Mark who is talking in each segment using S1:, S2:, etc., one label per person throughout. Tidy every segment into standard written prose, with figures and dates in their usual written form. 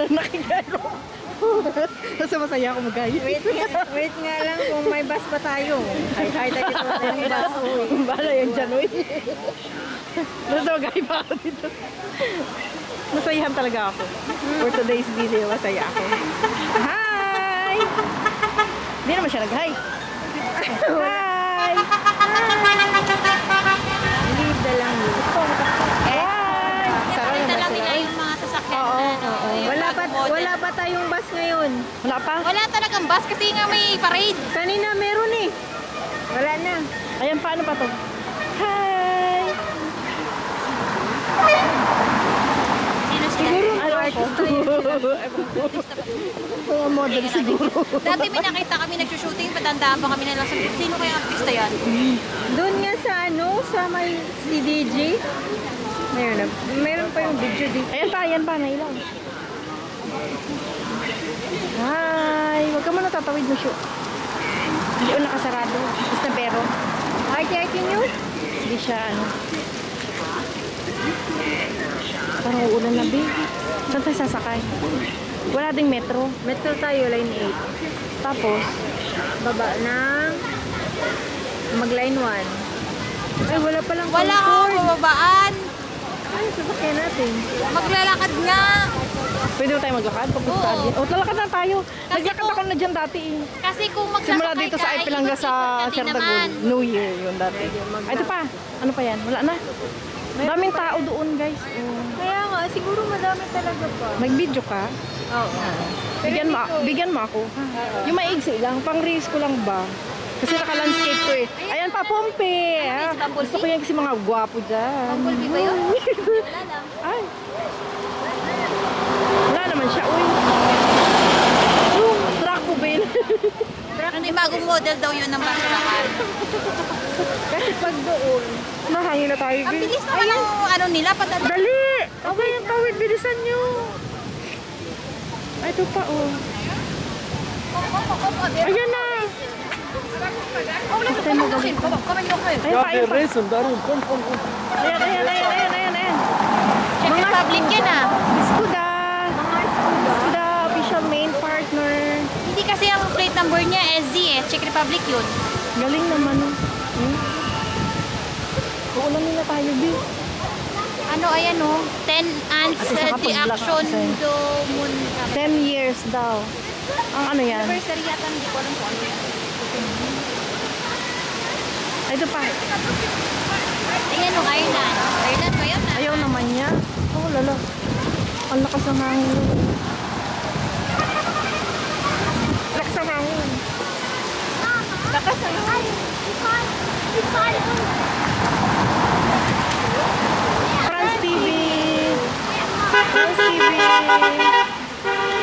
S1: Nakigalo. Nasa masaya ako mag-guide.
S2: Wait nga lang kung may bus pa tayo. Kahit tayo dito sa yung bus.
S1: Bala yan dyan, uy. Nasa mag-guide pa ako dito. Masayahan talaga ako. For today's video, masaya ako. Hi! Hindi naman siya nag-hi. Hi!
S2: Leave na lang yun.
S1: Hi! Sarap naman
S3: lang
S1: sila.
S3: nila yung mga sasakyan
S1: Oo,
S3: na
S1: oo.
S2: Wala pa tayong bus ngayon.
S1: Wala pa?
S3: Wala talagang bus kasi nga may parade.
S2: Kanina meron eh. Wala na.
S1: Ayan, paano pa to? Hi!
S3: Sino sila?
S1: Ano artist mga model siguro.
S3: Dati may nakita kami nagsushooting, patandaan pa kami na lang. Sino kaya artista yan?
S2: Doon nga sa sa may si DJ. Meron pa yung video dito.
S1: Ayan pa, nailaw. Hi! Huwag ka muna tatawid mo siya. Hindi ko nakasarado. Basta pero.
S2: Arte-arte nyo?
S1: Hindi siya parang uulan na, babe. Saan tayo sasakay? Wala ding metro.
S2: Metro tayo, line 8.
S1: Tapos,
S2: Baba ng mag-line 1. Ay, wala palang
S3: Wala akong bababaan.
S2: Ay, sasakyan natin.
S3: Maglalakad nga.
S1: pwede ba tayo maglakad? Papunta saan din? O, lalakad na tayo. Naglakad ako na dyan dati eh.
S3: Kasi kung
S1: Simula
S3: magsasakay
S1: dito sa
S3: ka,
S1: Ipilangga sa
S3: ikot-ikot ka din
S1: Sierra
S3: naman.
S1: New Year yun dati. Ay, ito pa. Ano pa yan? Wala na. Daming tao doon, guys.
S2: Kaya nga, siguro madami talaga pa.
S1: Nag-video ka?
S2: Oo.
S1: Bigyan mo ako. Yung maigsi lang, pang reels ko lang ba? Kasi naka-landscape ko eh. Ayan pa, Pompe! Gusto ko yan kasi mga gwapo dyan.
S3: Bumblebee ba yun? Wala lang.
S1: Ay! Wala naman siya, uy. Truck mo, Bill.
S3: Ano yung bagong model daw yun ng basurahan?
S2: Kasi pag doon,
S1: Nahangin na tayo,
S3: Ang
S1: Bill.
S3: bilis naman ng ano nila, padala.
S1: Dali! Okay, yung tawid, bilisan nyo. Ay, ito pa, oh. Ayan na! Ito yung magaling. Ayan pa, ayan pa. Ayan.
S3: Czech Republic yan ah.
S1: Biskuda! Biskuda, official main partner.
S3: Hindi kasi ang plate number niya SZ eh. Czech Republic yun.
S1: Galing naman, oh. Uulan nila tayo, Bill.
S3: Ano, ayan oh. 10 ants
S1: At isa ka
S3: the
S1: pag-block
S3: action
S1: kasi.
S3: do moon.
S1: 10 years daw. Ang ano yan?
S3: Anniversary yata, hindi ko alam kung ano yan.
S1: Ay, ito pa.
S3: Ayan oh, Ireland. Ireland ba yun?
S1: Ayaw naman niya. Oh, lalo. Ang lakas ng hangin. Lakas ng hangin.
S2: lakas ang
S1: France TV. France TV.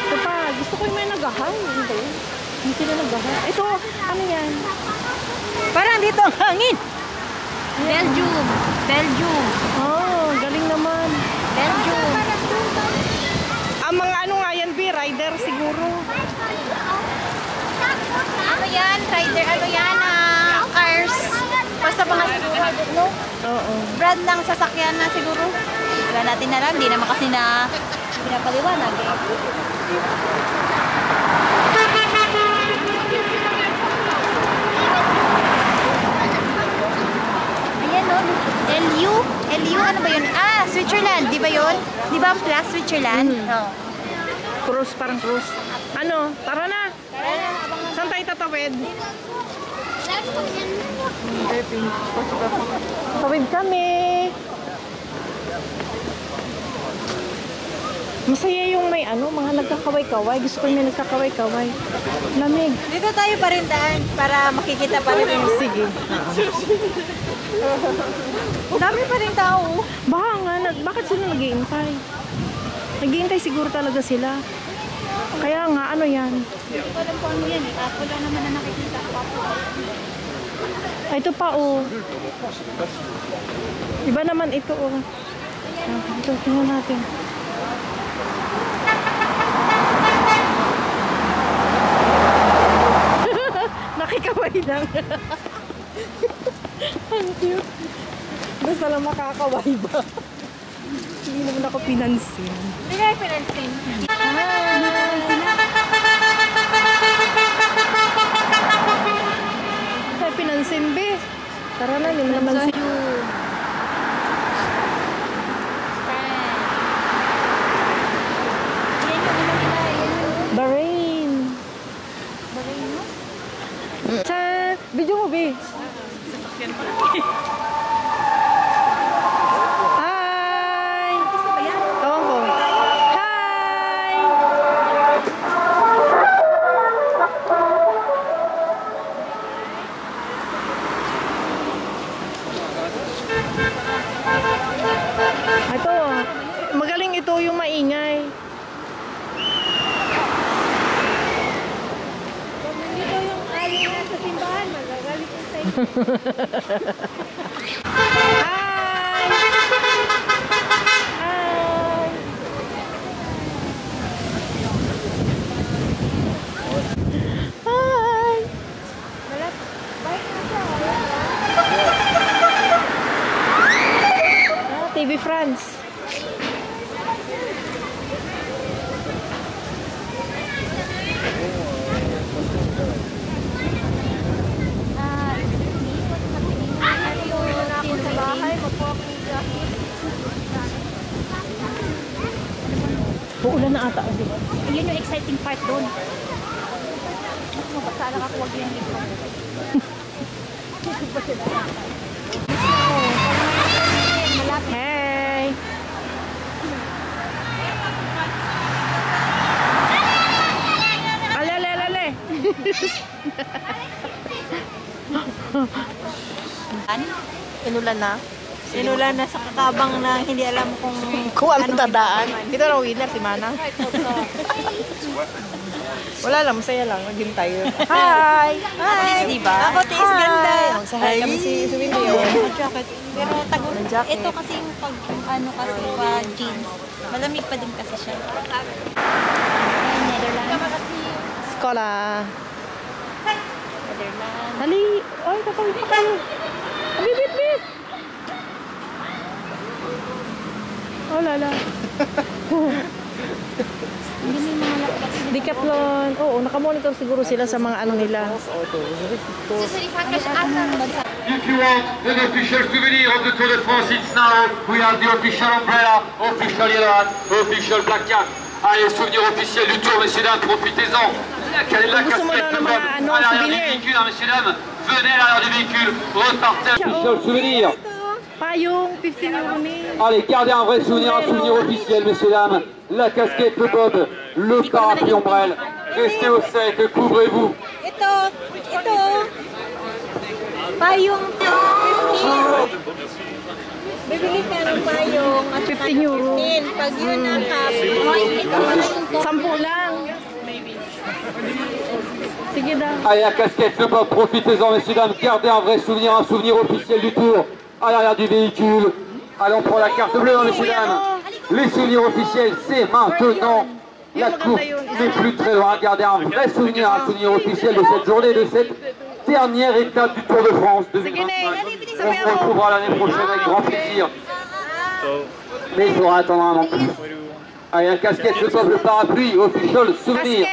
S1: Ito pa. Gusto ko yung may nagahan. Hindi sila nagahan. Ito, ano yan?
S2: Parang dito ang hangin.
S3: Belgium. Belgium.
S1: Oh, galing naman.
S3: Belgium.
S1: Ang mga ano nga yan, rider siguro.
S3: Ano yan? Rider, ano yan? Cars. Basta mga siguro, no?
S1: Oo.
S3: Brand ng sasakyan na siguro. Wala natin alam. Hindi naman kasi na pinapaliwanag eh. Ayan o. LU? LU? Ano ba yun? Ah, Switzerland. Di ba yun? Di ba ang plus Switzerland? Oo.
S1: Cruise, parang cruise. Ano? Tara na. Saan tayo tatawid? Tawid kami. Masaya yung may ano, mga nagkakaway-kaway. Gusto ko yung may nagkakaway-kaway. Lamig.
S2: Dito tayo pa rin daan para makikita pa rin.
S1: Sige.
S2: Dami pa rin tao.
S1: Baka nga, bakit sila nag-iintay? Nag-iintay siguro talaga sila. Kaya nga, ano yan?
S3: Hindi ko alam kung ano yan eh. Apple lang naman na nakikita ko.
S1: Ay, ito pa, oh. Iba naman ito, oh. Ito, tingnan natin. Nakikaway lang. Ang cute. Basta lang makakaway ba? Hindi naman ako pinansin.
S3: Hindi kayo pinansin.
S1: Ay, pinansin, be. Tara na, yun naman si... Bahrain.
S3: Bahrain mo?
S1: Sa video mo, be. Hi! Tawang ko. Hi! Ito, magaling ito yung maingay.
S2: Dito yung ali na sa simbahan, magagalit yung sa'yo.
S1: Hi! Hi! Hi!
S2: Bye na siya.
S1: TV France.
S2: Sa bahay, mapo ako ng jacket.
S1: Uulan na ata.
S3: Yun yung exciting part doon. Mabasa lang ako, wag yun dito.
S1: Hey! Ale. Inulan na?
S2: Sinulan na sa kakabang na hindi alam kung
S1: Kung anong tadaan. Dito na winner si Manang. Wala lang, masaya lang. Naging tayo. Hi!
S2: Hi!
S1: Diba?
S2: Ako tis ganda.
S1: Magsahay kami si Winnie.
S2: Jacket. Pero tago,
S1: jacket.
S2: ito kasi yung pag, ano kasi pa jeans. Malamig pa din kasi siya.
S3: Netherlands.
S1: Skola.
S3: Netherlands.
S1: Hali! Ay, tatawid ko tayo. Bit! Oh, lala.
S3: Hindi mo malapit.
S1: Decathlon. Oo, nakamonitor siguro sila sa mga ano nila.
S4: If you want an official souvenir of the Tour de France, it's now. We have the official umbrella, official yellow hat, official black cap. Allez, souvenir officiel du Tour, messieurs, dames, profitez-en. La
S1: Gusto mo daw
S4: casquette,
S1: ng
S4: le
S1: mga
S4: bob,
S1: ano,
S4: à l'arrière du
S1: souvenir?
S4: véhicule, hein, messieurs, dames. Venez à l'arrière du véhicule, repartez. Official souvenir.
S1: Payong, 15 euro ni.
S4: Allez, gardez un vrai souvenir, un souvenir officiel, messieurs, dames. La casquette, le bob, le parapluie ombrelle. Restez au sec, couvrez-vous.
S2: Ito. Payong 15. Bibili ka ng payong at
S1: 15 euro.
S2: 15. Pag yun ang half.
S1: 10 lang. Sige daw.
S4: Allez, la casquette, le bob, profitez-en, messieurs, dames. Gardez un vrai souvenir, un souvenir officiel du Tour. À l'arrière du véhicule. Allez, on prend la carte bleue, hein, messieurs, dames. Les souvenirs officiels, c'est maintenant. La course n'est plus très loin. Gardez un vrai souvenir, un souvenir officiel de cette journée, de cette dernière étape du Tour de France 2025. On se retrouvera l'année prochaine avec grand plaisir. Mais il faudra attendre un an plus. Allez, la casquette, le bob, le parapluie, official souvenir.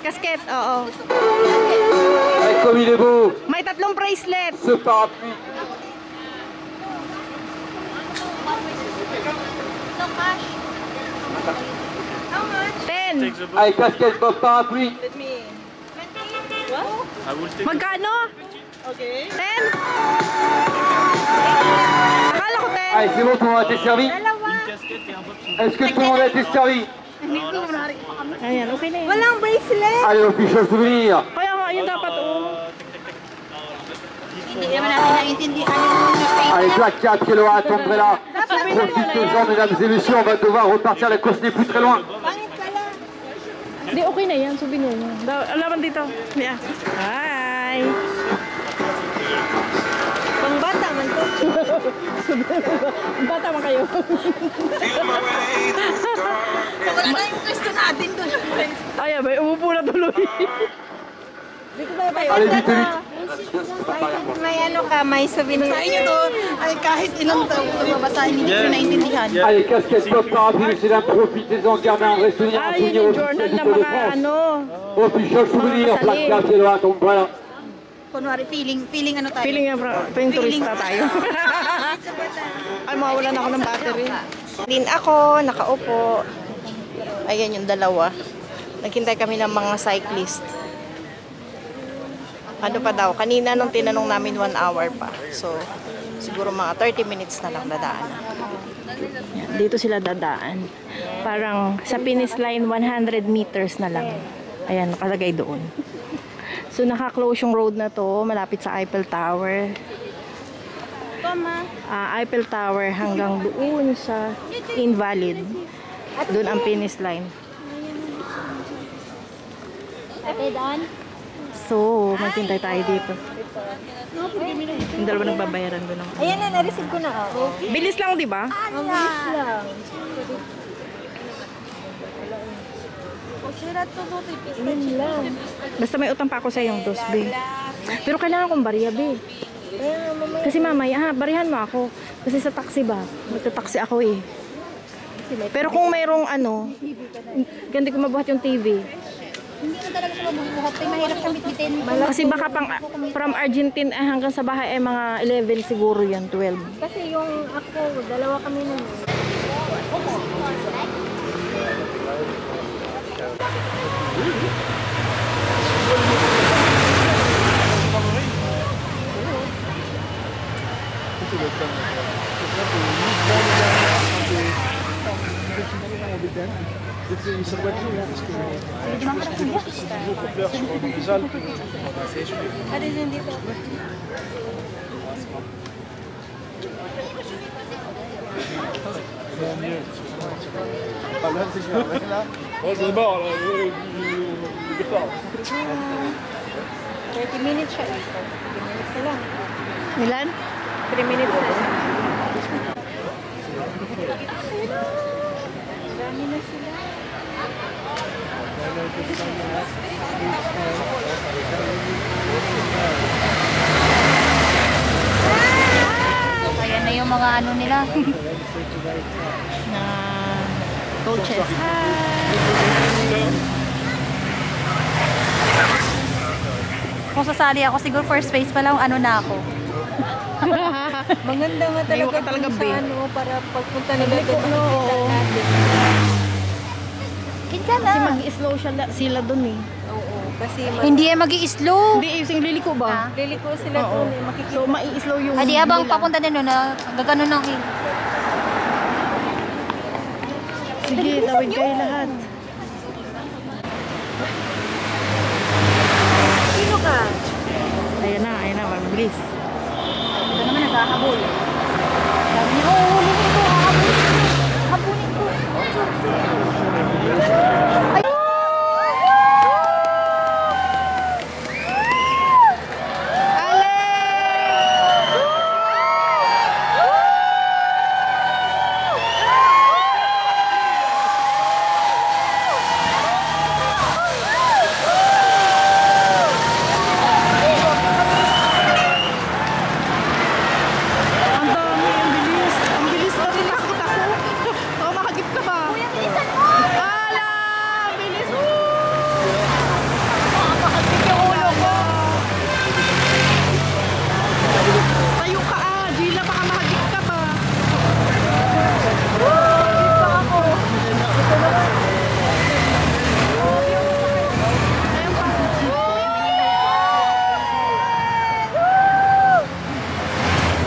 S1: Kasket, oo.
S4: Allez, comme il est beau,
S1: May 3 bracelet.
S4: ce parapluie.
S3: How much?
S1: 10.
S4: Allez, casquette, bob, parapluie.
S1: Magkano?
S2: Okay.
S1: 10? Akala ko 10.
S4: Allez, c'est bon, tout le monde a été servi. Est-ce que tout le monde a été servi?
S1: Ayan, okay na yan.
S2: Walang bracelet.
S4: Allez, official souvenir.
S1: Kaya nga, yun dapat,
S3: Hindi naman natin naiintindihan yung mistake.
S4: Allez, Black Cat, qui est le hat, ombrella. Profitez-en, mesdames et messieurs, on va devoir repartir, la course n'est plus très loin.
S2: Pangit pala.
S1: Hindi, okay na yan. Souvenir mo. Alaman dito. Yeah. Hi!
S2: Pangbata man to.
S1: Bata man kayo.
S2: Wala na yung Kristo natin doon.
S1: Ay, abay, umupo na tuloy.
S2: Dito tayo pa
S4: Allez, vite, vite.
S2: May ano ka, may souvenir.
S1: Ay, kahit ilang taon babasahin, hindi ko naintindihan.
S4: Allez, casquette top parapluie, messieurs, dames, profitez-en, gardez un vrai souvenir, un
S1: Ay,
S4: souvenir
S1: yung
S4: officiel
S1: journal
S4: du
S1: na
S4: Tour de
S1: mga
S4: France.
S1: ano.
S4: Official souvenir,
S1: kasali.
S4: plaque papier de la tombola.
S3: Kunwari, feeling ano tayo?
S1: Feeling nga bro, tuwing turista tayo. Ay, mawawalan ako ng battery. Din ako, nakaupo. Ayan yung dalawa. Naghintay kami ng mga cyclist. Ano pa daw? Kanina nung tinanong namin 1 hour pa. So, siguro mga 30 minutes na lang dadaan. Yan, dito sila dadaan. Parang sa finish line 100 meters na lang. Ayan, nakalagay doon. So, naka-close yung road na to. Malapit sa Eiffel Tower. Eiffel Tower hanggang doon sa Invalid. Doon ang finish line. So, maghintay tayo dito. Yung dalawa nagbabayaran doon.
S2: Ayan na, na-receive ko na ako.
S1: Bilis lang, di ba?
S2: Ang bilis lang. Yun lang.
S1: Basta may utang pa ako sa yung dos, be. Pero kailangan kong barya, be. Kasi mamaya, barihan mo ako. Kasi sa taxi ba? Magta-taxi ako eh. Pero kung mayroong ano, hindi ko mabuhat yung TV.
S3: Hindi na talaga siya mabubuhat. Ay, mahirap siyang bitbitin.
S1: Kasi baka from Argentina hanggang sa bahay ay mga 11 siguro yan, 12.
S2: Kasi yung ako, dalawa kami nun.
S5: Ouais, c'est mort, là, le départ.
S2: 30 minutes siya. 30 minutes na lang.
S1: Ilan?
S2: 3 minutes na siya. Dami na sila.
S3: Ayan na yung mga ano nila.
S1: Na coaches.
S3: Kung sasali ako, siguro first phase pa lang, ano na ako.
S2: Maganda nga
S1: Naiwan
S2: talaga,
S1: ka talaga,
S2: dun
S1: be.
S2: sa ano, para pagpunta nila doon, makikita natin.
S3: Kinka na.
S1: Kasi mag-slow sila dun eh.
S2: Oo, kasi
S3: Hindi yan mag-i-slow.
S1: Hindi, yung liliko ba?
S2: liliko sila
S1: Oo.
S2: doon eh, makikita.
S1: So, mai-slow yung
S3: Adi habang
S1: nila.
S3: papunta din doon, gaganon ng
S1: Sige, tawid kayo lahat.
S2: Sino ka?
S1: Ayan na, mabilis.
S3: Ito naman naghahabol. Sabi niya, oh, hulungin ko, habulin ko. Ay!
S1: Ang dami, ang bilis. Ang bilis na tinakot ako. Oh, makagip ka ba?
S3: Kuya, bilisan mo!
S1: Ala! Ang bilis! Makakagip yung ulo ko. Tayo ka Gila, baka mahagip ka pa.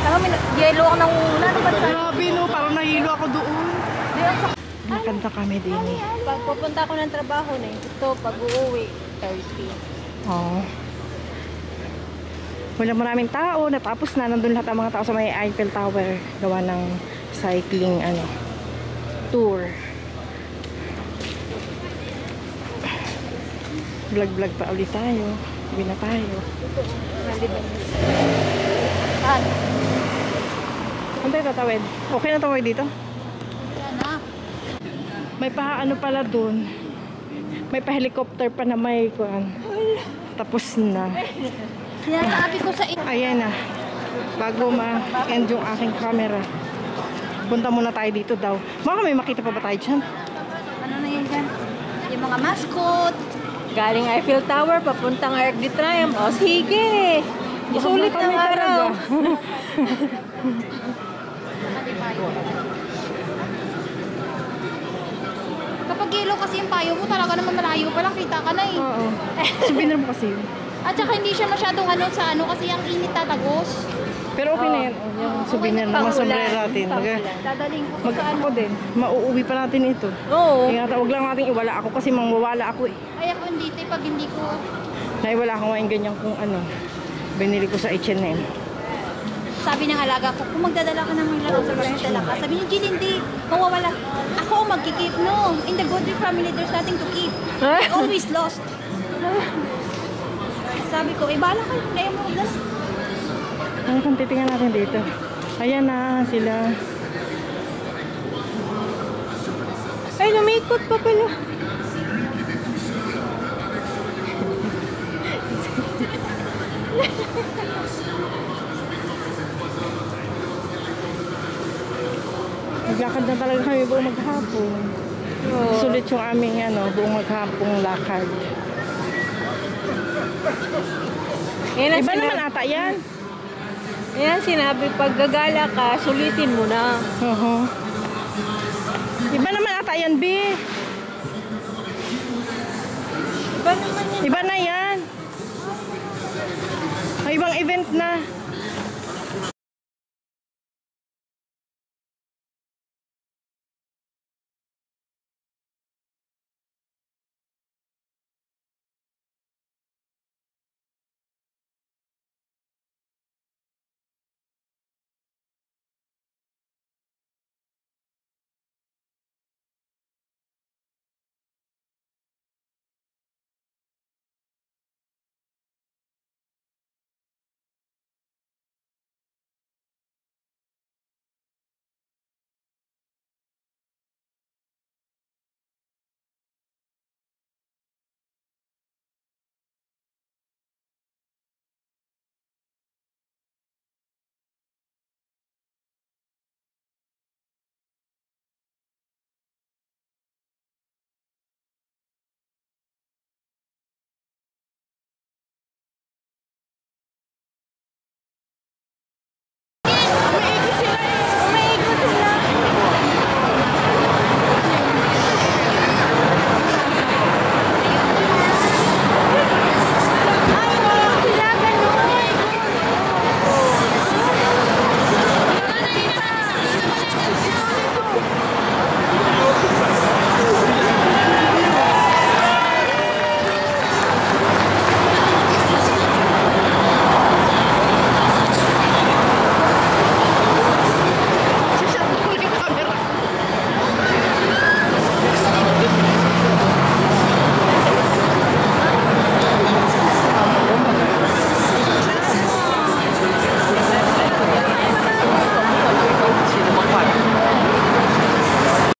S3: Tama, yelo ako ng ulan. Ano ba sa...
S1: Grabe no, parang nahilo ako doon. Lakad na kami din eh.
S2: Pag pupunta ako ng trabaho na ito, pag uuwi, 30.
S1: Oo. Wala maraming tao, natapos na, nandun lahat ang mga tao sa may Eiffel Tower, gawa ng cycling tour. Vlog pa ulit tayo. Uwi na tayo.
S3: Saan?
S1: Ano tayo tatawid? Okay na tawid dito?
S3: Yan na.
S1: May ano pala dun. May pa-helicopter pa na may kuan. Tapos na.
S3: Sinasabi ko sa inyo.
S1: Ayan na. Bago ma-end yung aking camera. Punta muna tayo dito daw. Baka may makita pa ba tayo dyan?
S3: Ano na yan dyan? Yung mga mascot.
S2: Galing Eiffel Tower, papuntang Arc de Triomphe. O sige. Isulit ng araw.
S3: Kapag yellow kasi yung payo mo, talaga naman malayo pa lang, kita ka na eh.
S1: Oo. Souvenir mo kasi yun.
S3: At saka hindi siya masyadong ano sa ano kasi ang init tatagos.
S1: Pero okay na yan. Oh, yung souvenir na mga sombrero natin.
S3: Dadaling ko sa ano.
S1: Ako din. Mauuwi pa natin ito.
S2: Oo.
S1: Kaya huwag lang natin iwala ako kasi mangwawala ako eh.
S3: Ay ako hindi pag hindi ko.
S1: Naiwala ko ngayon ganyan kung ano. Binili ko sa H&M.
S3: Sabi ng alaga ko, kung magdadala ka ng mga laro sa bahay dala ka. Sabi niya, Jill, hindi. Mawawala. Ako ang magkikip. No. In the Godric family, there's nothing to keep. I always lost. Sabi ko, bahala kayo. Kaya mo magdala.
S1: Ano kung titingnan natin dito? Ayan na sila.
S2: Ay, lumikot pa pala.
S1: Naglakad na talaga kami buong maghapon.
S2: Oo.
S1: Sulit yung aming buong maghapong lakad.
S2: Yan ang
S1: Iba
S2: sinabi,
S1: naman ata yan.
S2: yan sinabi, pag gagala ka, sulitin mo na.
S1: Iba naman ata yan, B.
S2: Iba naman yan.
S1: Iba na yan. May ibang event na.